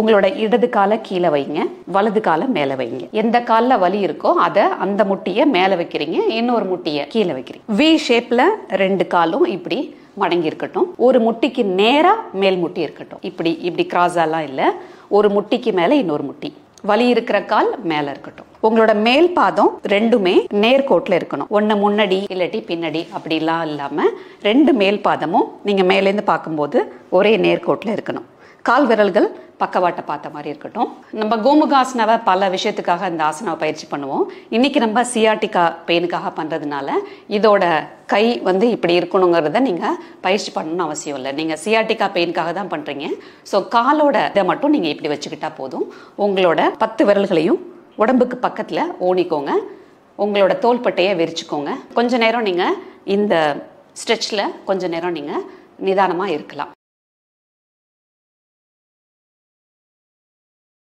உங்களோட இடது காலை கீழே வைங்க, வலது காலை மேல வைங்க. எந்த கால்ல வலி இருக்கோ அதை அந்த முட்டியை மேல வைக்கிறீங்க, இன்னொரு முட்டியை கீழே வைக்கிறீங்க. வி ஷேப்ல 2 காலும் இப்படி மடங்கி இருக்கட்டும். ஒரு முட்டிக்கு நேரா மேல் முட்டி இருக்கட்டும். இப்படி இப்படி கிராஸாலாம் இல்ல, ஒரு முட்டிக்கு மேல இன்னொரு முட்டி. வலி இருக்கிற கால் மேல இருக்கட்டும். உங்களோட மேல் பாதம் ரெண்டுமே நேர்கோட்டில் இருக்கணும். ஒன்னு முன்னாடி இல்லாட்டி பின்னாடி அப்படிலாம் இல்லாம 2 மேல் பாதமும் நீங்க மேலேருந்து பார்க்கும்போது ஒரே நேர்கோட்டில் இருக்கணும். கால் விரல்கள் பக்கவாட்டை பார்த்த மாதிரி இருக்கட்டும். நம்ம கோமுகாசனாவை பல விஷயத்துக்காக இந்த ஆசனாவை பயிற்சி பண்ணுவோம். இன்னைக்கு நம்ம சியாட்டிகா பெயினுக்காக பண்றதுனால இதோட கை இப்படி இருக்கணுங்கிறத நீங்க பயிற்சி பண்ணணும்னு அவசியம் இல்லை. நீங்க சியாட்டிகா பெயினுக்காக தான் பண்றீங்க. ஸோ காலோட இதை மட்டும் நீங்க இப்படி வச்சுக்கிட்டா போதும். உங்களோட 10 விரல்களையும் உடம்புக்கு பக்கத்துல ஓணிக்கோங்க. உங்களோட தோள்பட்டையை விரிச்சுக்கோங்க. கொஞ்ச நேரம் நீங்க இந்த ஸ்ட்ரெச்ல கொஞ்ச நேரம் நீங்க நிதானமா இருக்கலாம்.